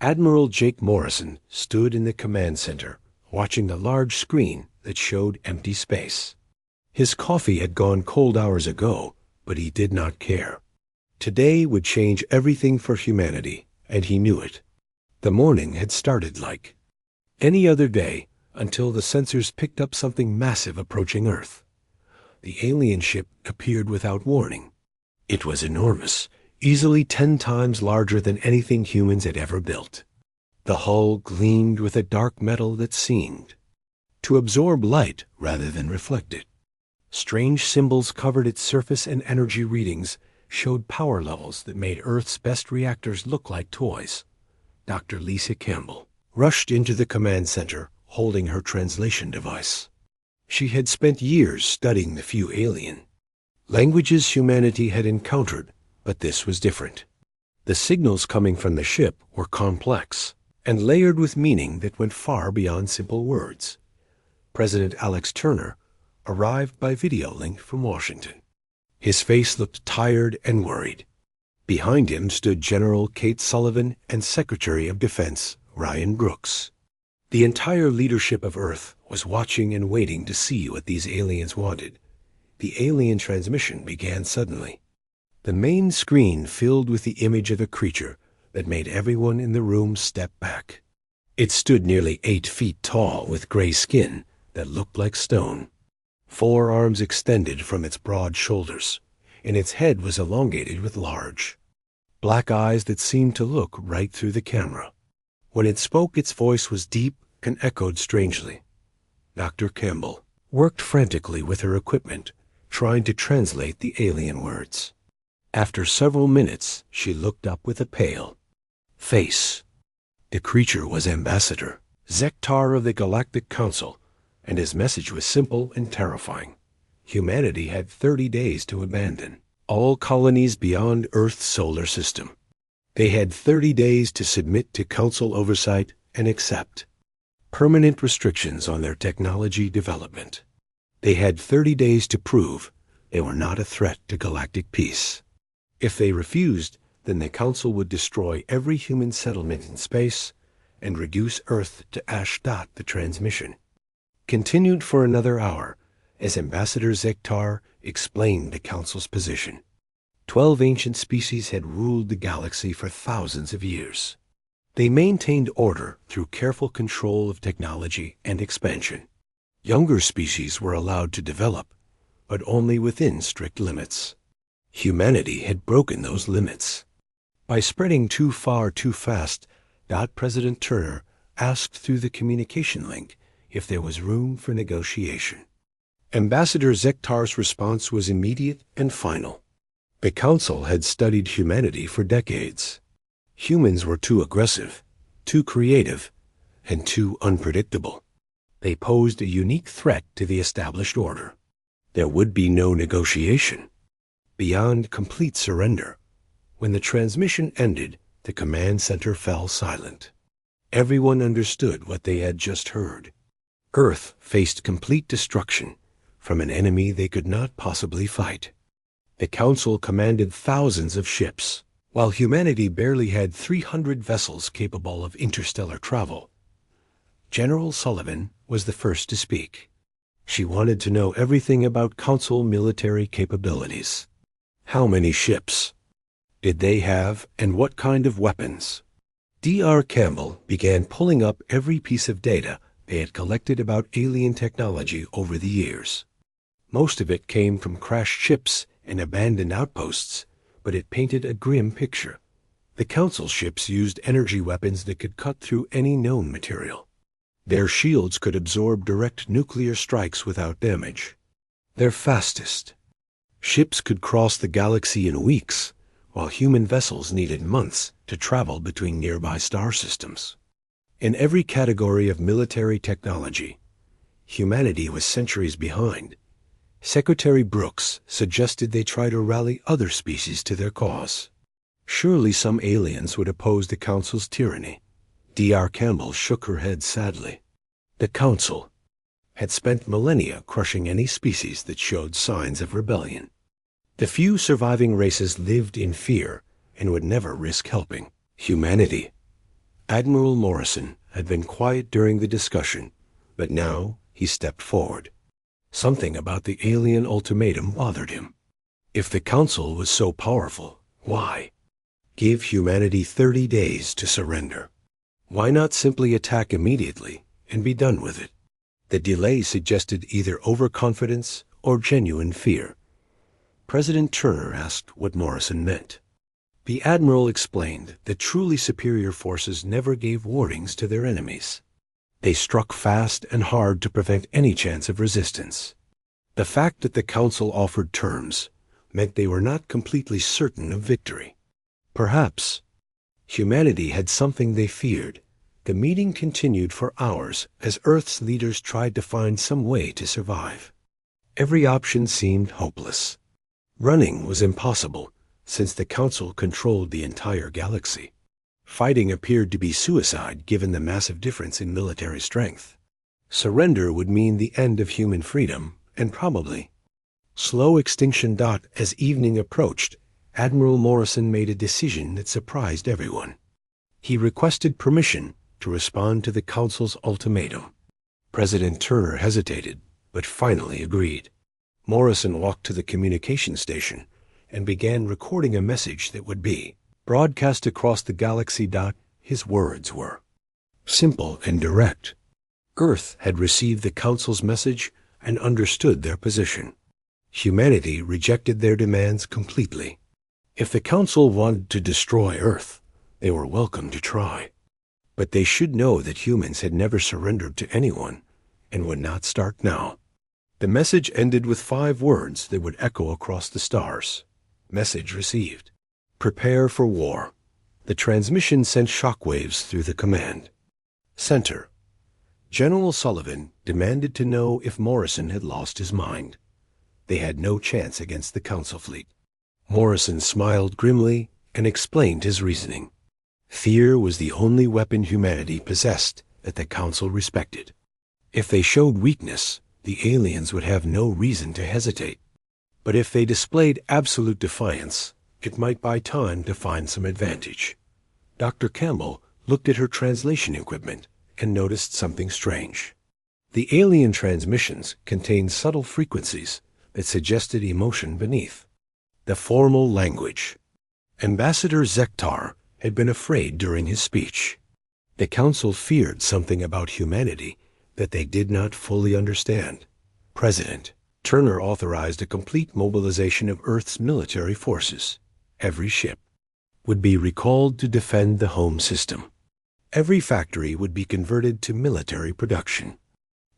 Admiral Jake Morrison stood in the command center, watching the large screen that showed empty space. His coffee had gone cold hours ago, but he did not care. Today would change everything for humanity, and he knew it. The morning had started like any other day until the sensors picked up something massive approaching Earth. The alien ship appeared without warning. It was enormous, easily 10 times larger than anything humans had ever built. The hull gleamed with a dark metal that seemed to absorb light rather than reflect it. Strange symbols covered its surface, and energy readings showed power levels that made Earth's best reactors look like toys. Dr. Lisa Campbell rushed into the command center, holding her translation device. She had spent years studying the few alien languages humanity had encountered, but this was different. The signals coming from the ship were complex and layered with meaning that went far beyond simple words. President Alex Turner arrived by video link from Washington. His face looked tired and worried. Behind him stood General Kate Sullivan and Secretary of Defense Ryan Brooks. The entire leadership of Earth was watching and waiting to see what these aliens wanted. The alien transmission began suddenly. The main screen filled with the image of a creature that made everyone in the room step back. It stood nearly 8 feet tall with gray skin that looked like stone. 4 arms extended from its broad shoulders, and its head was elongated with large black eyes that seemed to look right through the camera. When it spoke, its voice was deep and echoed strangely. Dr. Campbell worked frantically with her equipment, trying to translate the alien words. After several minutes, she looked up with a pale face. The creature was Ambassador Zektar of the Galactic Council, and his message was simple and terrifying. Humanity had 30 days to abandon all colonies beyond Earth's solar system. They had 30 days to submit to Council oversight and accept permanent restrictions on their technology development. They had 30 days to prove they were not a threat to galactic peace. If they refused, then the Council would destroy every human settlement in space and reduce Earth to ash. The transmission continued for another hour as Ambassador Zektar explained the Council's position. 12 ancient species had ruled the galaxy for thousands of years. They maintained order through careful control of technology and expansion. Younger species were allowed to develop, but only within strict limits. Humanity had broken those limits. By spreading too far too fast, President Turner asked through the communication link if there was room for negotiation. Ambassador Zektar's response was immediate and final. The Council had studied humanity for decades. Humans were too aggressive, too creative, and too unpredictable. They posed a unique threat to the established order. There would be no negotiation beyond complete surrender. When the transmission ended, the command center fell silent. Everyone understood what they had just heard. Earth faced complete destruction from an enemy they could not possibly fight. The Council commanded thousands of ships, while humanity barely had 300 vessels capable of interstellar travel. General Sullivan was the first to speak. She wanted to know everything about Council military capabilities. How many ships did they have, and what kind of weapons? Dr. Campbell began pulling up every piece of data they had collected about alien technology over the years. Most of it came from crashed ships and abandoned outposts, but it painted a grim picture. The Council ships used energy weapons that could cut through any known material. Their shields could absorb direct nuclear strikes without damage. Their fastest ships could cross the galaxy in weeks, while human vessels needed months to travel between nearby star systems. In every category of military technology, humanity was centuries behind. Secretary Brooks suggested they try to rally other species to their cause. Surely some aliens would oppose the Council's tyranny. Dr. Campbell shook her head sadly. The Council had spent millennia crushing any species that showed signs of rebellion. The few surviving races lived in fear and would never risk helping humanity. Admiral Morrison had been quiet during the discussion, but now he stepped forward. Something about the alien ultimatum bothered him. If the Council was so powerful, why? Give humanity 30 days to surrender. Why not simply attack immediately and be done with it? The delay suggested either overconfidence or genuine fear. President Turner asked what Morrison meant. The Admiral explained that truly superior forces never gave warnings to their enemies. They struck fast and hard to prevent any chance of resistance. The fact that the Council offered terms meant they were not completely certain of victory. Perhaps humanity had something they feared. The meeting continued for hours as Earth's leaders tried to find some way to survive. Every option seemed hopeless. Running was impossible, since the Council controlled the entire galaxy. Fighting appeared to be suicide given the massive difference in military strength. Surrender would mean the end of human freedom, and probably slow extinction. As evening approached, Admiral Morrison made a decision that surprised everyone. He requested permission to respond to the Council's ultimatum. President Turner hesitated, but finally agreed. Morrison walked to the communication station and began recording a message that would be broadcast across the galaxy. His words were simple and direct. Earth had received the Council's message and understood their position. Humanity rejected their demands completely. If the Council wanted to destroy Earth, they were welcome to try. But they should know that humans had never surrendered to anyone and would not start now. The message ended with 5 words that would echo across the stars. Message received. Prepare for war. The transmission sent shockwaves through the command center. General Sullivan demanded to know if Morrison had lost his mind. They had no chance against the Council fleet. Morrison smiled grimly and explained his reasoning. Fear was the only weapon humanity possessed that the Council respected. If they showed weakness, the aliens would have no reason to hesitate. But if they displayed absolute defiance, it might buy time to find some advantage. Dr. Campbell looked at her translation equipment and noticed something strange. The alien transmissions contained subtle frequencies that suggested emotion beneath. The formal language. Ambassador Zektar had been afraid during his speech. The Council feared something about humanity that they did not fully understand. President Turner authorized a complete mobilization of Earth's military forces. Every ship would be recalled to defend the home system. Every factory would be converted to military production.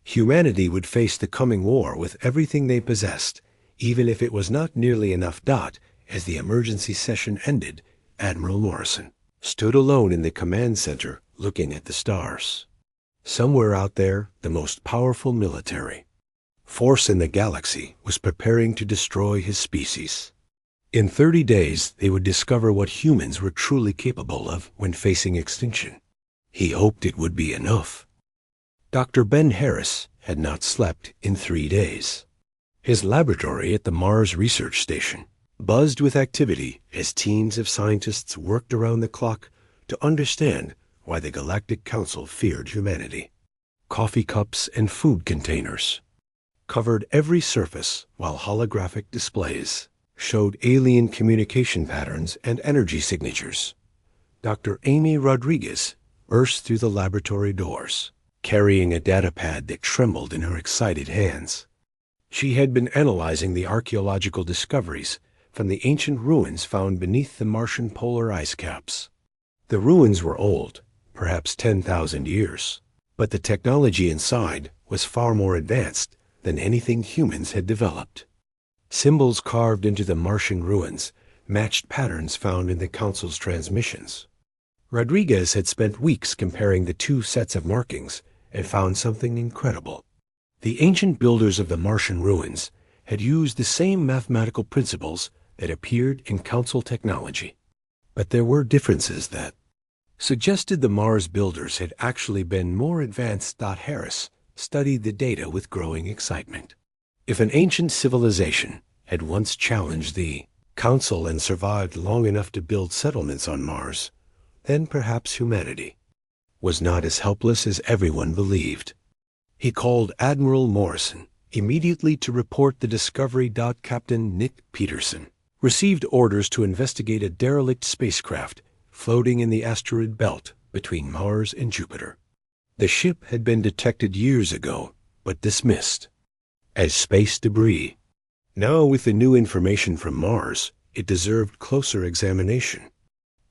Humanity would face the coming war with everything they possessed, even if it was not nearly enough. As the emergency session ended, Admiral Morrison stood alone in the command center looking at the stars. Somewhere out there, the most powerful military force in the galaxy was preparing to destroy his species. In 30 days, they would discover what humans were truly capable of when facing extinction. He hoped it would be enough. Dr. Ben Harris had not slept in 3 days. His laboratory at the Mars Research Station buzzed with activity as teams of scientists worked around the clock to understand why the Galactic Council feared humanity. Coffee cups and food containers covered every surface, while holographic displays showed alien communication patterns and energy signatures. Dr. Amy Rodriguez burst through the laboratory doors, carrying a datapad that trembled in her excited hands. She had been analyzing the archaeological discoveries from the ancient ruins found beneath the Martian polar ice caps. The ruins were old, perhaps 10,000 years, but the technology inside was far more advanced than anything humans had developed. Symbols carved into the Martian ruins matched patterns found in the Council's transmissions. Rodriguez had spent weeks comparing the 2 sets of markings and found something incredible. The ancient builders of the Martian ruins had used the same mathematical principles that appeared in Council technology. But there were differences that suggested the Mars builders had actually been more advanced. Harris studied the data with growing excitement. If an ancient civilization had once challenged the Council and survived long enough to build settlements on Mars, then perhaps humanity was not as helpless as everyone believed. He called Admiral Morrison immediately to report the discovery. Captain Nick Peterson received orders to investigate a derelict spacecraft floating in the asteroid belt between Mars and Jupiter. The ship had been detected years ago, but dismissed as space debris. Now, with the new information from Mars, it deserved closer examination.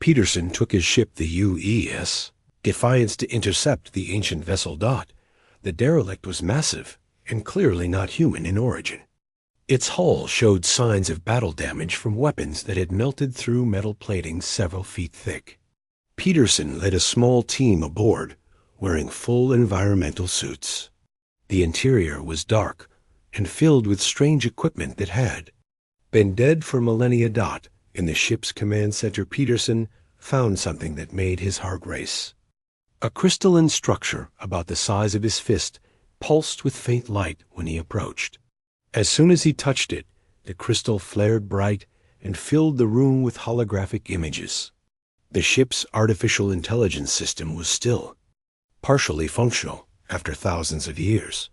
Peterson took his ship, the UES Defiance, to intercept the ancient vessel. The derelict was massive and clearly not human in origin. Its hull showed signs of battle damage from weapons that had melted through metal plating several feet thick. Peterson led a small team aboard, wearing full environmental suits. The interior was dark and filled with strange equipment that had been dead for millennia. In the ship's command center, Peterson found something that made his heart race. A crystalline structure about the size of his fist pulsed with faint light when he approached. As soon as he touched it, the crystal flared bright and filled the room with holographic images. The ship's artificial intelligence system was still partially functional after thousands of years.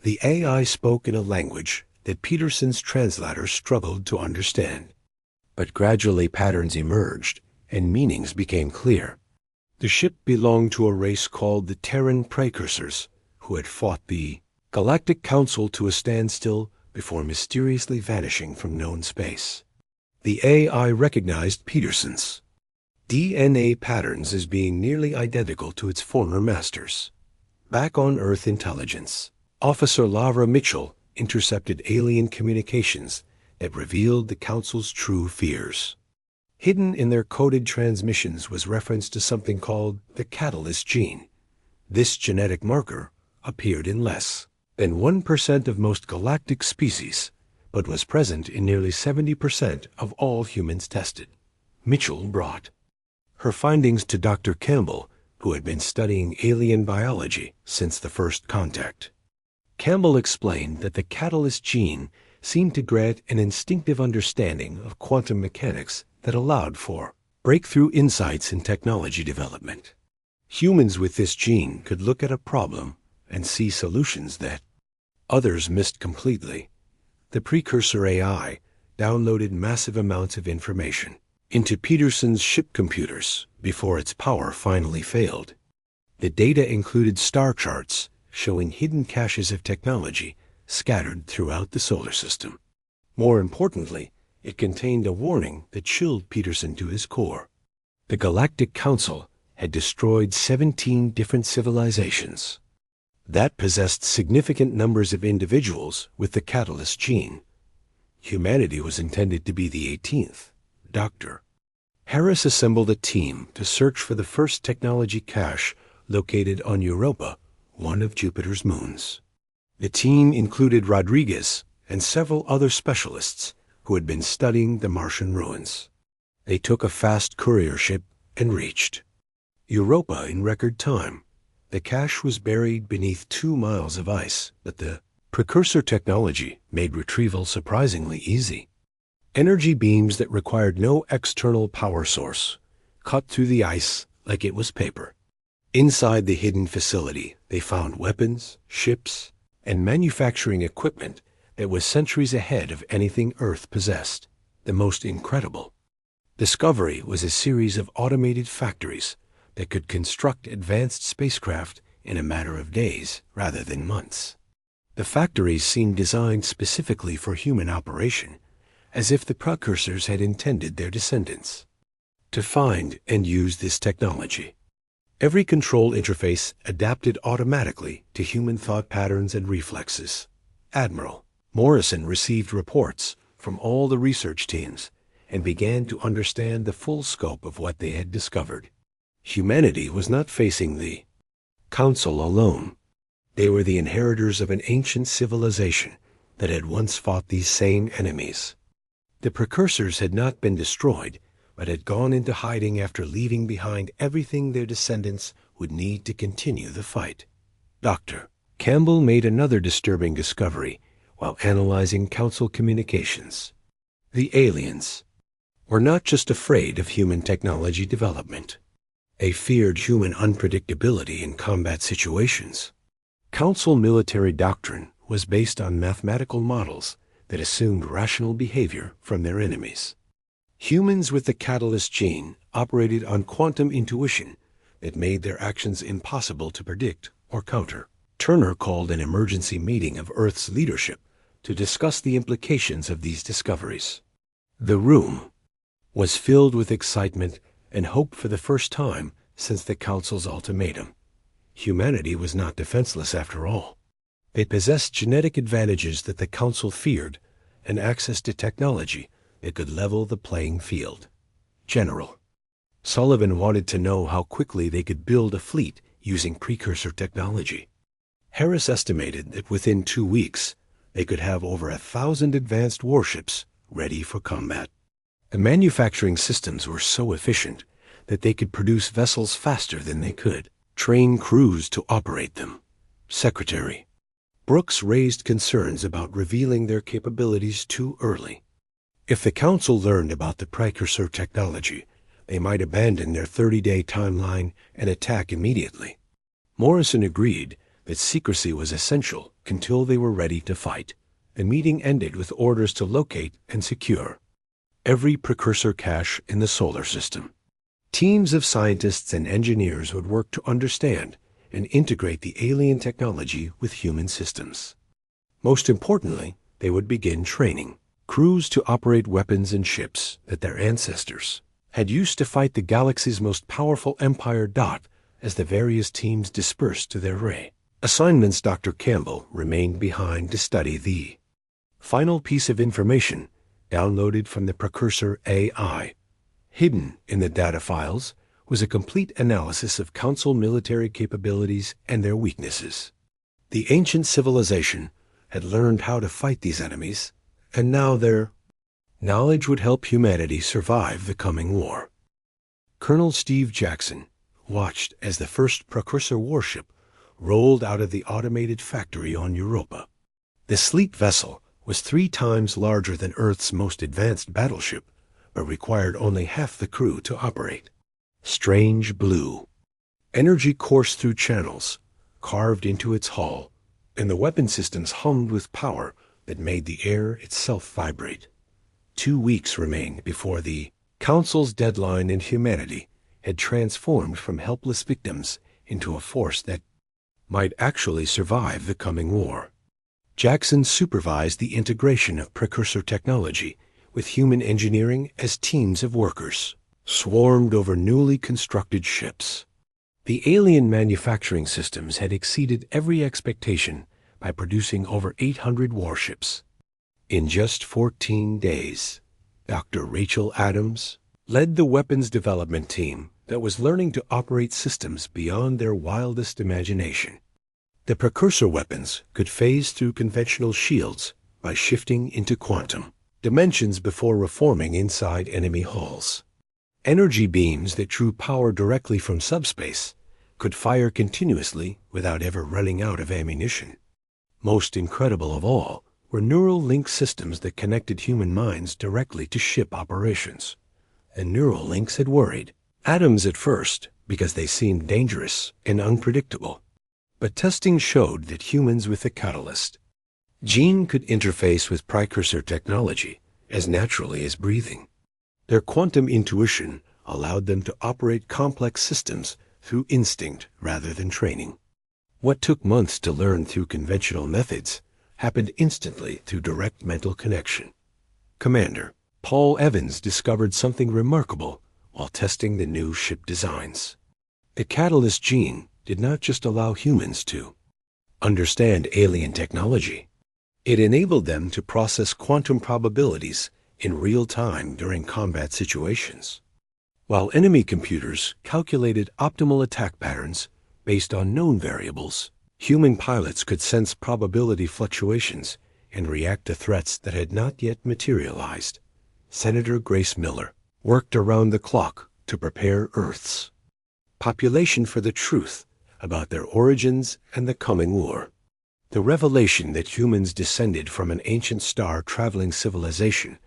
The AI spoke in a language that Peterson's translator struggled to understand. But gradually patterns emerged and meanings became clear. The ship belonged to a race called the Terran Precursors, who had fought the Galactic Council to a standstill before mysteriously vanishing from known space. The AI recognized Peterson's DNA patterns as being nearly identical to its former masters. Back on Earth intelligence, Officer Lara Mitchell intercepted alien communications that revealed the Council's true fears. Hidden in their coded transmissions was reference to something called the catalyst gene. This genetic marker appeared in less than 1% of most galactic species, but was present in nearly 70% of all humans tested. Mitchell brought her findings to Dr. Campbell, who had been studying alien biology since the first contact. Campbell explained that the catalyst gene seemed to grant an instinctive understanding of quantum mechanics that allowed for breakthrough insights in technology development. Humans with this gene could look at a problem and see solutions that others missed completely. The precursor AI downloaded massive amounts of information into Peterson's ship computers before its power finally failed. The data included star charts showing hidden caches of technology scattered throughout the solar system. More importantly, it contained a warning that chilled Peterson to his core. The Galactic Council had destroyed 17 different civilizations that possessed significant numbers of individuals with the catalyst gene. Humanity was intended to be the 18th. Dr. Harris assembled a team to search for the first technology cache located on Europa, one of Jupiter's moons. The team included Rodriguez and several other specialists who had been studying the Martian ruins. They took a fast courier ship and reached Europa in record time. The cache was buried beneath 2 miles of ice, but the precursor technology made retrieval surprisingly easy. Energy beams that required no external power source cut through the ice like it was paper. Inside the hidden facility, they found weapons, ships, and manufacturing equipment that was centuries ahead of anything Earth possessed. The most incredible discovery was a series of automated factories that could construct advanced spacecraft in a matter of days rather than months. The factories seemed designed specifically for human operation, as if the precursors had intended their descendants to find and use this technology. Every control interface adapted automatically to human thought patterns and reflexes. Admiral Morrison received reports from all the research teams and began to understand the full scope of what they had discovered. Humanity was not facing the Council alone. They were the inheritors of an ancient civilization that had once fought these same enemies. The precursors had not been destroyed, but had gone into hiding after leaving behind everything their descendants would need to continue the fight. Dr. Campbell made another disturbing discovery while analyzing Council communications. The aliens were not just afraid of human technology development. They feared human unpredictability in combat situations. Council military doctrine was based on mathematical models that assumed rational behavior from their enemies. Humans with the catalyst gene operated on quantum intuition that made their actions impossible to predict or counter. Turner called an emergency meeting of Earth's leadership to discuss the implications of these discoveries. The room was filled with excitement and hope for the first time since the Council's ultimatum. Humanity was not defenseless after all. They possessed genetic advantages that the Council feared and access to technology that could level the playing field. General Sullivan wanted to know how quickly they could build a fleet using precursor technology. Harris estimated that within 2 weeks, they could have over 1,000 advanced warships ready for combat. The manufacturing systems were so efficient that they could produce vessels faster than they could train crews to operate them. Secretary Brooks raised concerns about revealing their capabilities too early. If the Council learned about the precursor technology, they might abandon their 30-day timeline and attack immediately. Morrison agreed that secrecy was essential until they were ready to fight. The meeting ended with orders to locate and secure every precursor cache in the solar system. Teams of scientists and engineers would work to understand and integrate the alien technology with human systems. Most importantly, they would begin training crews to operate weapons and ships that their ancestors had used to fight the galaxy's most powerful empire. As the various teams dispersed to their ray assignments, Dr. Campbell remained behind to study the final piece of information downloaded from the precursor AI. Hidden in the data files was a complete analysis of Council military capabilities and their weaknesses. The ancient civilization had learned how to fight these enemies, and now their knowledge would help humanity survive the coming war. Colonel Steve Jackson watched as the first precursor warship rolled out of the automated factory on Europa. The sleek vessel was 3 times larger than Earth's most advanced battleship, but required only half the crew to operate. Strange blue energy coursed through channels carved into its hull, and the weapon systems hummed with power that made the air itself vibrate. 2 weeks remained before the Council's deadline, and humanity had transformed from helpless victims into a force that might actually survive the coming war. Jackson supervised the integration of precursor technology with human engineering as teams of workers swarmed over newly constructed ships. The alien manufacturing systems had exceeded every expectation by producing over 800 warships. In just 14 days, Dr. Rachel Adams led the weapons development team that was learning to operate systems beyond their wildest imagination. The precursor weapons could phase through conventional shields by shifting into quantum dimensions before reforming inside enemy hulls. Energy beams that drew power directly from subspace could fire continuously without ever running out of ammunition. Most incredible of all were neural link systems that connected human minds directly to ship operations. And neural links had worried Adams at first because they seemed dangerous and unpredictable. But testing showed that humans with the catalyst gene could interface with precursor technology as naturally as breathing. Their quantum intuition allowed them to operate complex systems through instinct rather than training. What took months to learn through conventional methods happened instantly through direct mental connection. Commander Paul Evans discovered something remarkable while testing the new ship designs. The catalyst gene did not just allow humans to understand alien technology. It enabled them to process quantum probabilities in real time during combat situations. While enemy computers calculated optimal attack patterns based on known variables, human pilots could sense probability fluctuations and react to threats that had not yet materialized. Senator Grace Miller worked around the clock to prepare Earth's population for the truth about their origins and the coming war. The revelation that humans descended from an ancient star-traveling civilization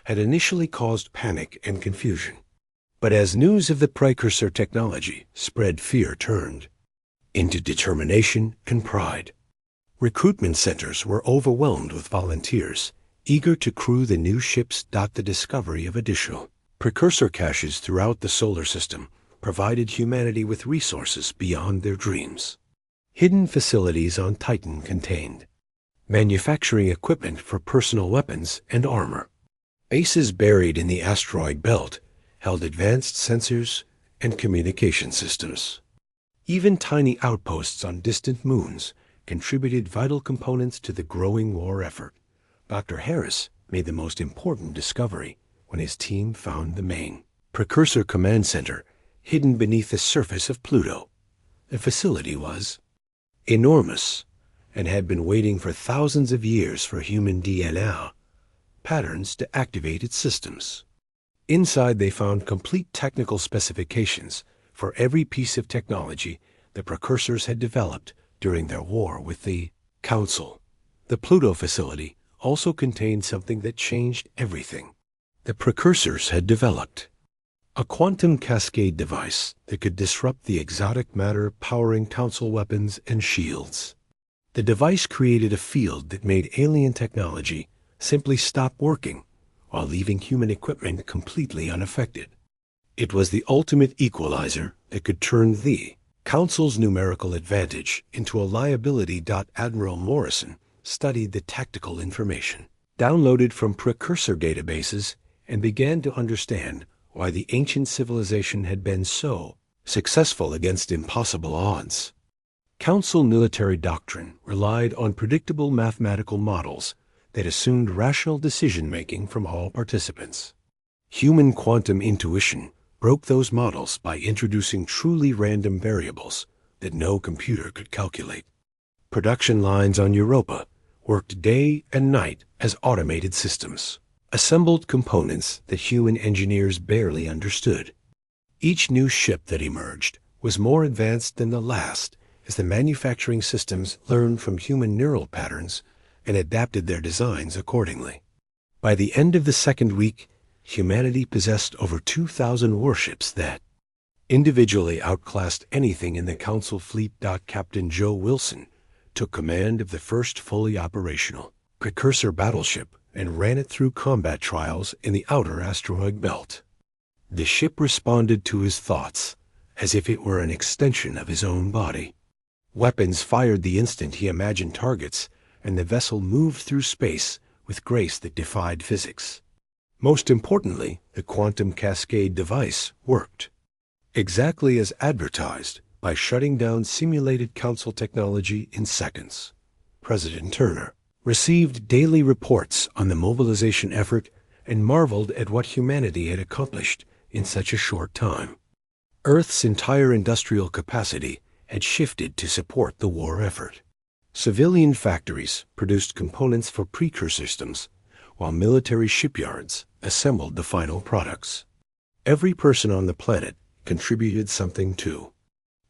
had initially caused panic and confusion. But as news of the precursor technology spread, fear turned into determination and pride. Recruitment centers were overwhelmed with volunteers, eager to crew the new ships. The discovery of additional precursor caches throughout the solar system provided humanity with resources beyond their dreams. Hidden facilities on Titan contained manufacturing equipment for personal weapons and armor. Bases buried in the asteroid belt held advanced sensors and communication systems. Even tiny outposts on distant moons contributed vital components to the growing war effort. Dr. Harris made the most important discovery when his team found the main precursor command center hidden beneath the surface of Pluto. The facility was enormous and had been waiting for thousands of years for human DNA patterns to activate its systems. Inside, they found complete technical specifications for every piece of technology the precursors had developed during their war with the Council. The Pluto facility also contained something that changed everything. The precursors had developed a quantum cascade device that could disrupt the exotic matter powering Council weapons and shields. The device created a field that made alien technology simply stop working, while leaving human equipment completely unaffected. It was the ultimate equalizer that could turn the Council's numerical advantage into a liability. Admiral Morrison studied the tactical information downloaded from precursor databases and began to understand why the ancient civilization had been so successful against impossible odds. Council military doctrine relied on predictable mathematical models that assumed rational decision-making from all participants. Human quantum intuition broke those models by introducing truly random variables that no computer could calculate. Production lines on Europa worked day and night as automated systems, assembled components that human engineers barely understood. Each new ship that emerged was more advanced than the last as the manufacturing systems learned from human neural patterns and adapted their designs accordingly. By the end of the second week, humanity possessed over 2,000 warships that individually outclassed anything in the Council fleet. Captain Joe Wilson took command of the first fully operational precursor battleship and ran it through combat trials in the outer asteroid belt. The ship responded to his thoughts as if it were an extension of his own body. Weapons fired the instant he imagined targets, and the vessel moved through space with grace that defied physics. Most importantly, the quantum cascade device worked exactly as advertised by shutting down simulated Council technology in seconds. President Turner received daily reports on the mobilization effort and marveled at what humanity had accomplished in such a short time. Earth's entire industrial capacity had shifted to support the war effort. Civilian factories produced components for precursor systems, while military shipyards assembled the final products. Every person on the planet contributed something too.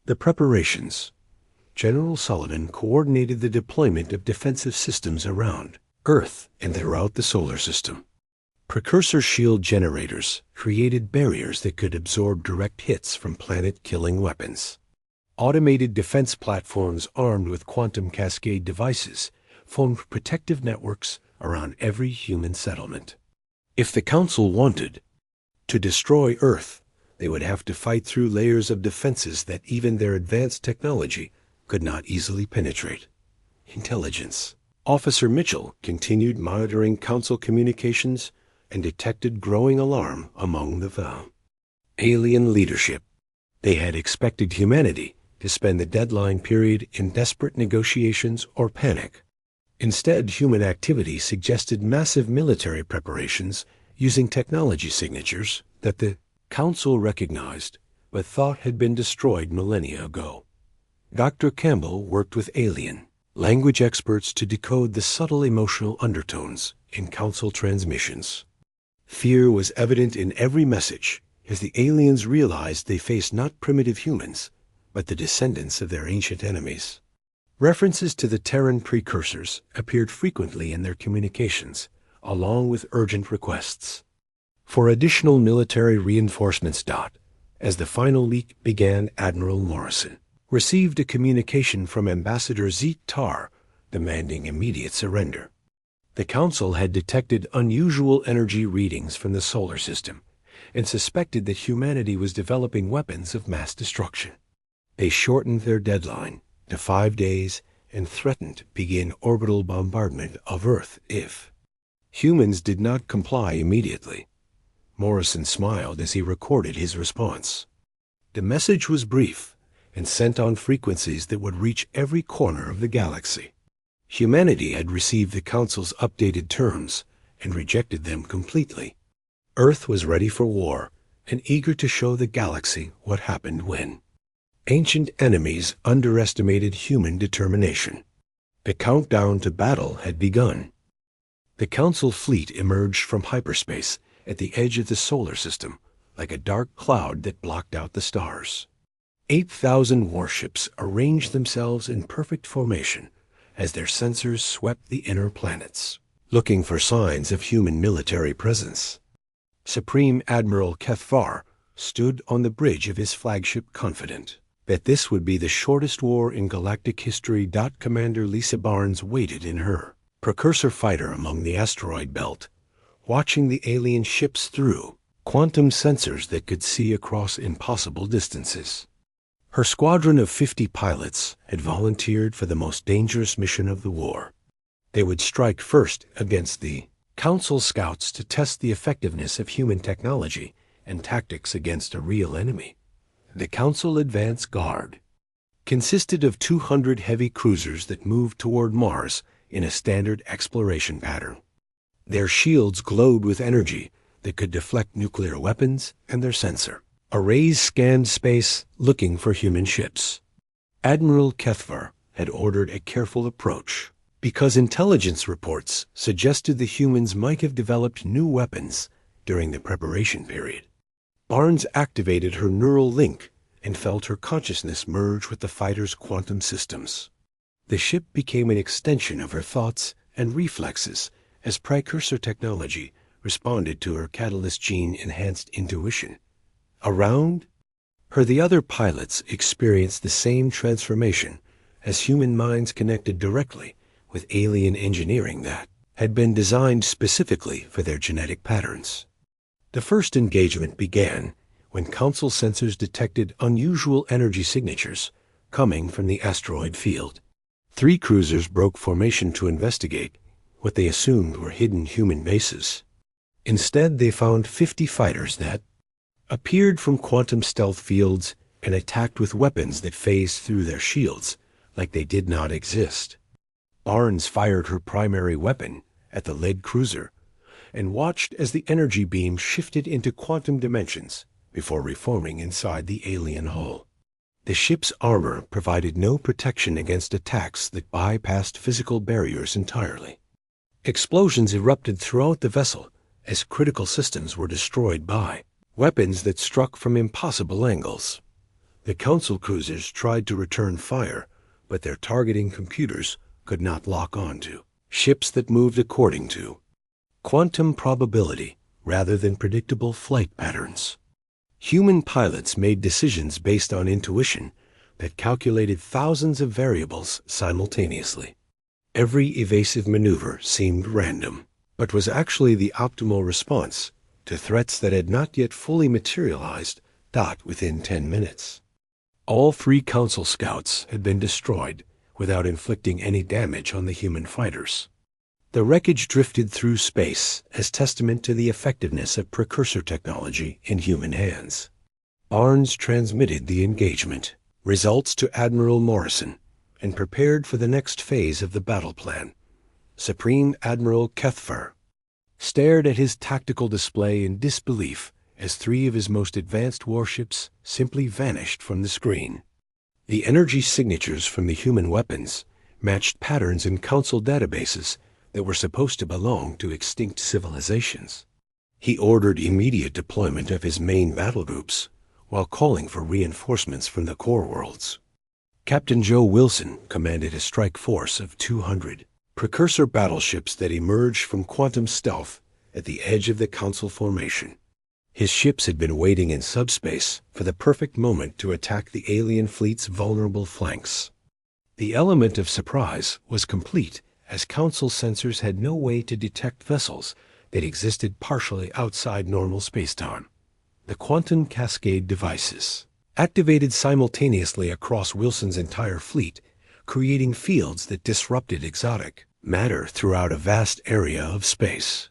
The preparations. General Sullivan coordinated the deployment of defensive systems around Earth and throughout the solar system. Precursor shield generators created barriers that could absorb direct hits from planet-killing weapons. Automated defense platforms armed with quantum cascade devices formed protective networks around every human settlement. If the Council wanted to destroy Earth, they would have to fight through layers of defenses that even their advanced technology could not easily penetrate. Intelligence. Officer Mitchell continued monitoring Council communications and detected growing alarm among the alien leadership. They had expected humanity to spend the deadline period in desperate negotiations or panic. Instead, human activity suggested massive military preparations using technology signatures that the Council recognized but thought had been destroyed millennia ago. Dr. Campbell worked with alien language experts to decode the subtle emotional undertones in Council transmissions. Fear was evident in every message as the aliens realized they faced not primitive humans, but the descendants of their ancient enemies. References to the Terran precursors appeared frequently in their communications, along with urgent requests. for additional military reinforcements. As the final leak began, Admiral Morrison received a communication from Ambassador Zeke Tar demanding immediate surrender. The Council had detected unusual energy readings from the solar system and suspected that humanity was developing weapons of mass destruction. They shortened their deadline to 5 days and threatened to begin orbital bombardment of Earth if humans did not comply immediately. Morrison smiled as he recorded his response. The message was brief and sent on frequencies that would reach every corner of the galaxy. Humanity had received the Council's updated terms and rejected them completely. Earth was ready for war and eager to show the galaxy what happened when ancient enemies underestimated human determination. The countdown to battle had begun. The Council fleet emerged from hyperspace at the edge of the solar system like a dark cloud that blocked out the stars. 8,000 warships arranged themselves in perfect formation as their sensors swept the inner planets, looking for signs of human military presence. Supreme Admiral Kethvar stood on the bridge of his flagship, confident that this would be the shortest war in galactic history. Commander Lisa Barnes waited in her precursor fighter among the asteroid belt, watching the alien ships through quantum sensors that could see across impossible distances. Her squadron of 50 pilots had volunteered for the most dangerous mission of the war. They would strike first against the Council scouts to test the effectiveness of human technology and tactics against a real enemy. The Council Advance Guard consisted of 200 heavy cruisers that moved toward Mars in a standard exploration pattern. Their shields glowed with energy that could deflect nuclear weapons, and their sensor arrays scanned space looking for human ships. Admiral Kethvar had ordered a careful approach because intelligence reports suggested the humans might have developed new weapons during the preparation period. Barnes activated her neural link and felt her consciousness merge with the fighter's quantum systems. The ship became an extension of her thoughts and reflexes as precursor technology responded to her catalyst gene-enhanced intuition. Around her, the other pilots experienced the same transformation as human minds connected directly with alien engineering that had been designed specifically for their genetic patterns. The first engagement began when Council sensors detected unusual energy signatures coming from the asteroid field. 3 cruisers broke formation to investigate what they assumed were hidden human bases. Instead, they found 50 fighters that appeared from quantum stealth fields and attacked with weapons that phased through their shields like they did not exist. Barnes fired her primary weapon at the lead cruiser and watched as the energy beam shifted into quantum dimensions before reforming inside the alien hull. The ship's armor provided no protection against attacks that bypassed physical barriers entirely. Explosions erupted throughout the vessel as critical systems were destroyed by weapons that struck from impossible angles. The Council cruisers tried to return fire, but their targeting computers could not lock on to ships that moved according to quantum probability rather than predictable flight patterns. Human pilots made decisions based on intuition that calculated thousands of variables simultaneously. Every evasive maneuver seemed random, but was actually the optimal response to threats that had not yet fully materialized. Within 10 minutes, all 3 Council scouts had been destroyed without inflicting any damage on the human fighters. The wreckage drifted through space as testament to the effectiveness of precursor technology in human hands. Barnes transmitted the engagement results to Admiral Morrison and prepared for the next phase of the battle plan. Supreme Admiral Kethvar stared at his tactical display in disbelief as 3 of his most advanced warships simply vanished from the screen. The energy signatures from the human weapons matched patterns in Council databases that were supposed to belong to extinct civilizations. He ordered immediate deployment of his main battle groups while calling for reinforcements from the core worlds. Captain Joe Wilson commanded a strike force of 200 precursor battleships that emerged from quantum stealth at the edge of the Council formation. His ships had been waiting in subspace for the perfect moment to attack the alien fleet's vulnerable flanks. The element of surprise was complete, as Council sensors had no way to detect vessels that existed partially outside normal spacetime. The quantum cascade devices, activated simultaneously across Wilson's entire fleet, creating fields that disrupted exotic matter throughout a vast area of space.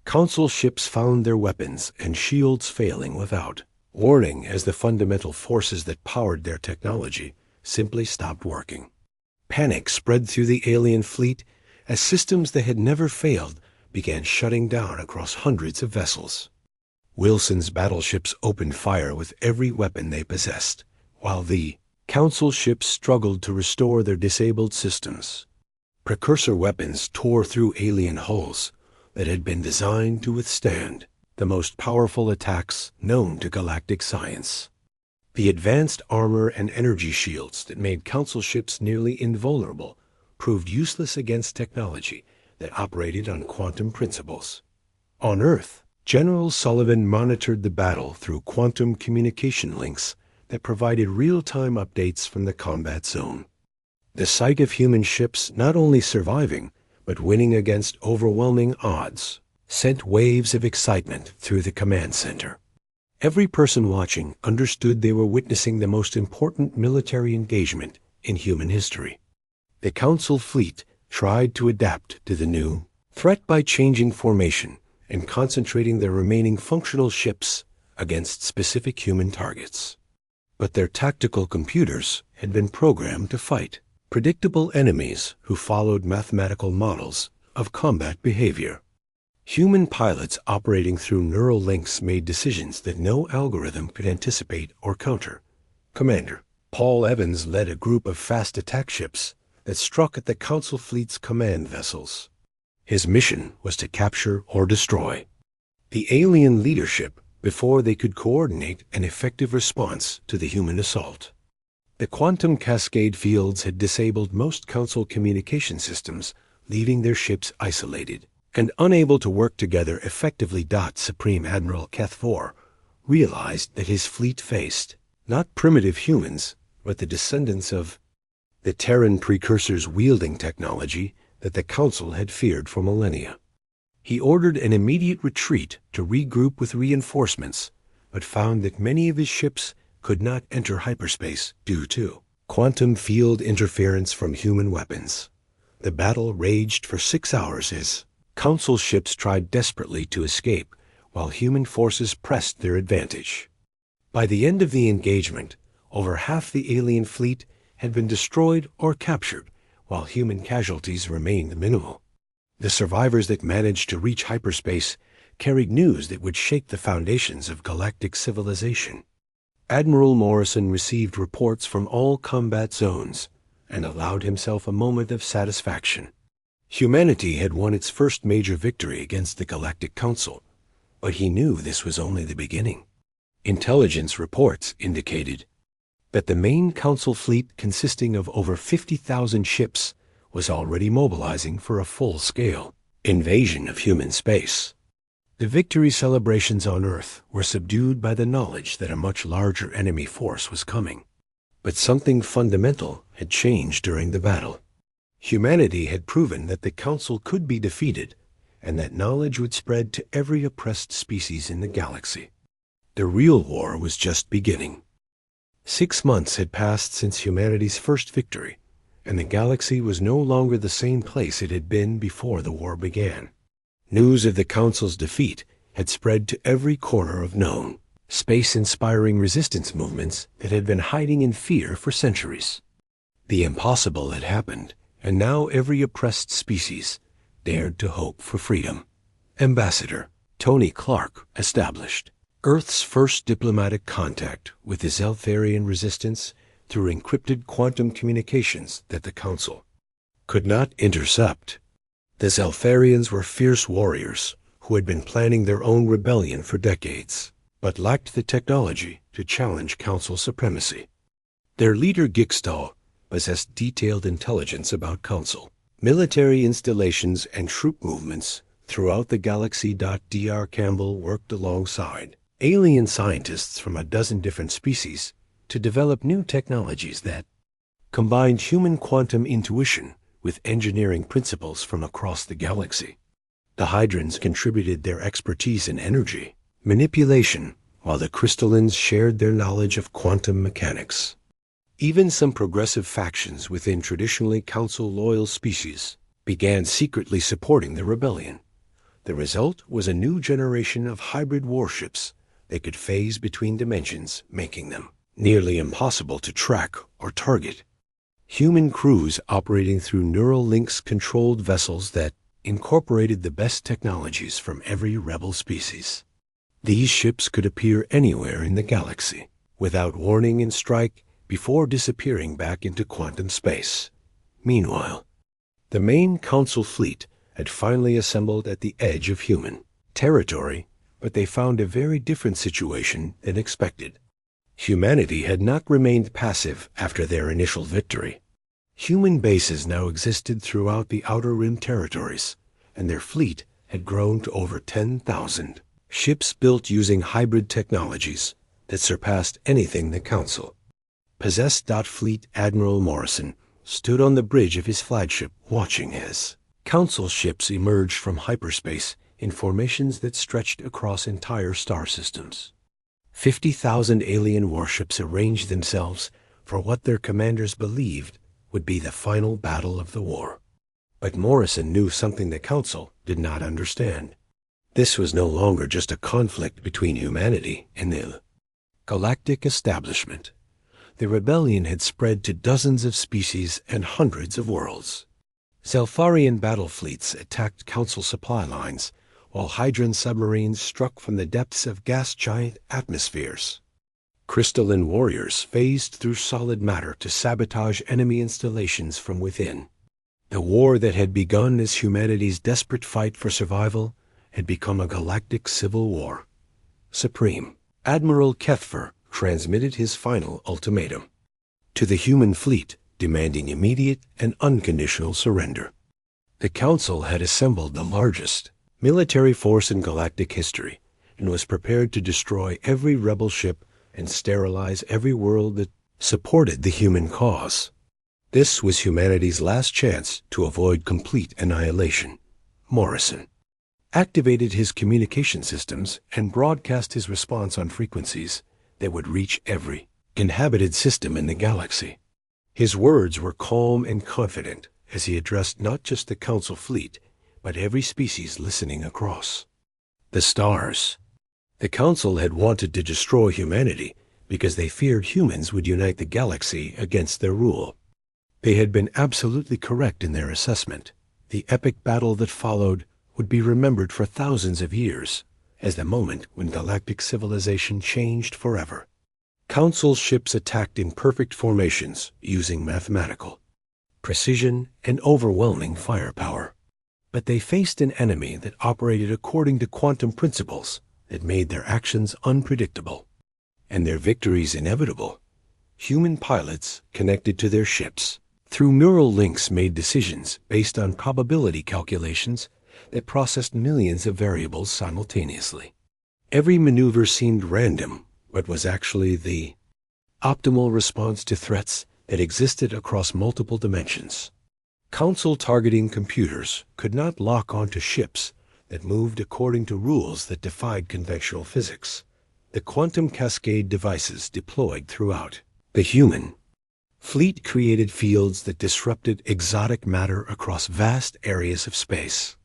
Council ships found their weapons and shields failing without warning, as the fundamental forces that powered their technology simply stopped working. Panic spread through the alien fleet as systems that had never failed began shutting down across hundreds of vessels. Wilson's battleships opened fire with every weapon they possessed, while the Council ships struggled to restore their disabled systems. Precursor weapons tore through alien hulls that had been designed to withstand the most powerful attacks known to galactic science. The advanced armor and energy shields that made Council ships nearly invulnerable proved useless against technology that operated on quantum principles. On Earth, General Sullivan monitored the battle through quantum communication links that provided real-time updates from the combat zone. The sight of human ships not only surviving, but winning against overwhelming odds, sent waves of excitement through the command center. Every person watching understood they were witnessing the most important military engagement in human history. The Council fleet tried to adapt to the new threat by changing formation and concentrating their remaining functional ships against specific human targets. But their tactical computers had been programmed to fight predictable enemies who followed mathematical models of combat behavior. Human pilots operating through neural links made decisions that no algorithm could anticipate or counter. Commander Paul Evans led a group of fast attack ships that struck at the Council fleet's command vessels. His mission was to capture or destroy the alien leadership before they could coordinate an effective response to the human assault. The quantum cascade fields had disabled most Council communication systems, leaving their ships isolated and unable to work together effectively. Supreme Admiral Kethvor realized that his fleet faced not primitive humans, but the descendants of the Terran precursors wielding technology that the Council had feared for millennia. He ordered an immediate retreat to regroup with reinforcements, but found that many of his ships could not enter hyperspace due to quantum field interference from human weapons. The battle raged for 6 hours as Council ships tried desperately to escape while human forces pressed their advantage. By the end of the engagement, over half the alien fleet had been destroyed or captured, while human casualties remained minimal. The survivors that managed to reach hyperspace carried news that would shake the foundations of galactic civilization. Admiral Morrison received reports from all combat zones and allowed himself a moment of satisfaction. Humanity had won its first major victory against the Galactic Council, but he knew this was only the beginning. Intelligence reports indicated that the main Council fleet, consisting of over 50,000 ships, was already mobilizing for a full-scale invasion of human space. The victory celebrations on Earth were subdued by the knowledge that a much larger enemy force was coming. But something fundamental had changed during the battle. Humanity had proven that the Council could be defeated, and that knowledge would spread to every oppressed species in the galaxy. The real war was just beginning. 6 months had passed since humanity's first victory, and the galaxy was no longer the same place it had been before the war began. News of the Council's defeat had spread to every corner of known space-inspiring resistance movements that had been hiding in fear for centuries. The impossible had happened, and now every oppressed species dared to hope for freedom. Ambassador Tony Clark established Earth's first diplomatic contact with the Zeltharian resistance through encrypted quantum communications that the Council could not intercept. The Zeltharians were fierce warriors who had been planning their own rebellion for decades, but lacked the technology to challenge Council supremacy. Their leader Gixtal possessed detailed intelligence about Council military installations and troop movements throughout the galaxy. Dr. Campbell worked alongside alien scientists from a dozen different species to develop new technologies that combined human quantum intuition with engineering principles from across the galaxy. The Hydrons contributed their expertise in energy manipulation, while the crystallines shared their knowledge of quantum mechanics. Even some progressive factions within traditionally Council-loyal species began secretly supporting the rebellion. The result was a new generation of hybrid warships that could phase between dimensions, making them nearly impossible to track or target. Human crews operating through neural links-controlled vessels that incorporated the best technologies from every rebel species. These ships could appear anywhere in the galaxy, without warning and strike, before disappearing back into quantum space. Meanwhile, the main Council fleet had finally assembled at the edge of human territory, but they found a very different situation than expected. Humanity had not remained passive after their initial victory. Human bases now existed throughout the Outer Rim territories, and their fleet had grown to over 10,000. Ships built using hybrid technologies that surpassed anything the Council possessed. Fleet Admiral Morrison stood on the bridge of his flagship watching as Council ships emerged from hyperspace in formations that stretched across entire star systems. 50,000 alien warships arranged themselves for what their commanders believed would be the final battle of the war. But Morrison knew something the Council did not understand. This was no longer just a conflict between humanity and the galactic establishment. The rebellion had spread to dozens of species and hundreds of worlds. Zelfarian battle fleets attacked Council supply lines, while Hydron submarines struck from the depths of gas-giant atmospheres. Crystalline warriors phased through solid matter to sabotage enemy installations from within. The war that had begun as humanity's desperate fight for survival had become a galactic civil war. Supreme Admiral Kethfer transmitted his final ultimatum to the human fleet, demanding immediate and unconditional surrender. The Council had assembled the largest military force in galactic history and was prepared to destroy every rebel ship and sterilize every world that supported the human cause. This was humanity's last chance to avoid complete annihilation. Morrison activated his communication systems and broadcast his response on frequencies that would reach every inhabited system in the galaxy. His words were calm and confident as he addressed not just the Council fleet, but every species listening across the stars. The Council had wanted to destroy humanity because they feared humans would unite the galaxy against their rule. They had been absolutely correct in their assessment. The epic battle that followed would be remembered for thousands of years as the moment when galactic civilization changed forever. Council ships attacked in perfect formations using mathematical precision and overwhelming firepower. But they faced an enemy that operated according to quantum principles that made their actions unpredictable and their victories inevitable. Human pilots connected to their ships through neural links made decisions based on probability calculations that processed millions of variables simultaneously. Every maneuver seemed random, but was actually the optimal response to threats that existed across multiple dimensions. Council targeting computers could not lock onto ships that moved according to rules that defied conventional physics. The quantum cascade devices deployed throughout the human fleet created fields that disrupted exotic matter across vast areas of space.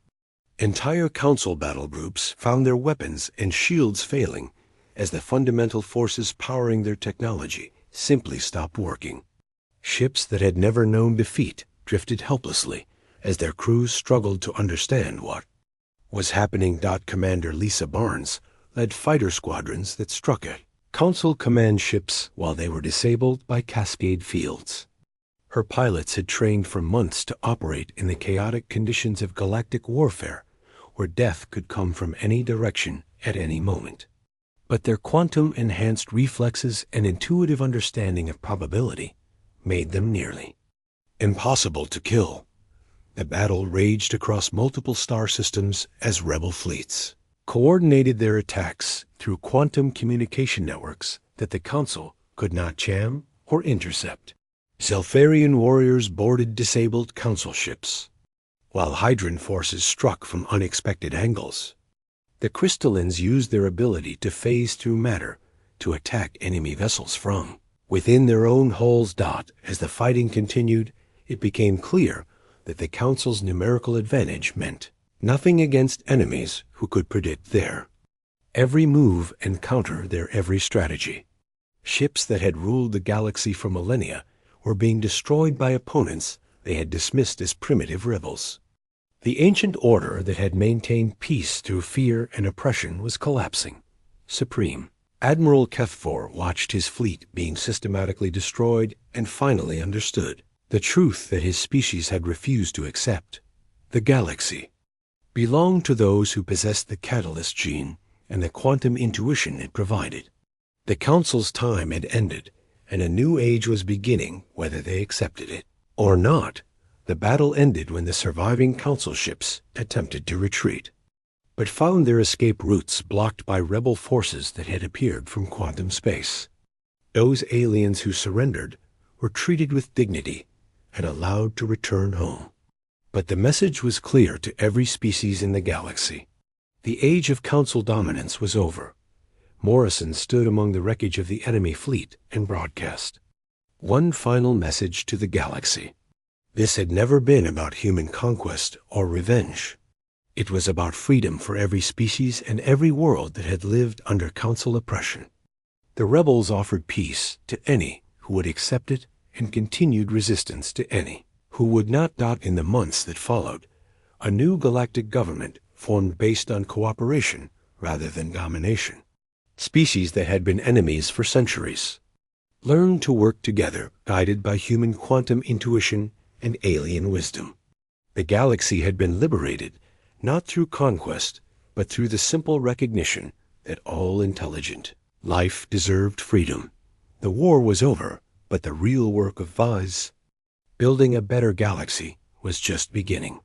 Entire Council battle groups found their weapons and shields failing as the fundamental forces powering their technology simply stopped working. Ships that had never known defeat drifted helplessly as their crews struggled to understand what was happening. Commander Lisa Barnes led fighter squadrons that struck at Council command ships while they were disabled by cascade fields. Her pilots had trained for months to operate in the chaotic conditions of galactic warfare, where death could come from any direction at any moment. But their quantum-enhanced reflexes and intuitive understanding of probability made them nearly impossible to kill. The battle raged across multiple star systems as rebel fleets coordinated their attacks through quantum communication networks that the Council could not jam or intercept. Zelfarian warriors boarded disabled Council ships, while Hydran forces struck from unexpected angles. The crystallines used their ability to phase through matter to attack enemy vessels from within their own hulls. As the fighting continued, it became clear that the Council's numerical advantage meant nothing against enemies who could predict their every move and counter their every strategy. Ships that had ruled the galaxy for millennia were being destroyed by opponents they had dismissed as primitive rebels. The ancient order that had maintained peace through fear and oppression was collapsing. Supreme Admiral Kethfor watched his fleet being systematically destroyed and finally understood the truth that his species had refused to accept. The galaxy belonged to those who possessed the catalyst gene and the quantum intuition it provided. The Council's time had ended, and a new age was beginning whether they accepted it or not. The battle ended when the surviving Council ships attempted to retreat, but found their escape routes blocked by rebel forces that had appeared from quantum space. Those aliens who surrendered were treated with dignity and allowed to return home. But the message was clear to every species in the galaxy. The age of Council dominance was over. Morrison stood among the wreckage of the enemy fleet and broadcast one final message to the galaxy. This had never been about human conquest or revenge. It was about freedom for every species and every world that had lived under Council oppression. The rebels offered peace to any who would accept it and continued resistance to any who would not. In the months that followed, a new galactic government formed based on cooperation rather than domination. Species that had been enemies for centuries learned to work together, guided by human quantum intuition and alien wisdom. The galaxy had been liberated, not through conquest, but through the simple recognition that all intelligent life deserved freedom. The war was over, but the real work of Vaz, building a better galaxy, was just beginning.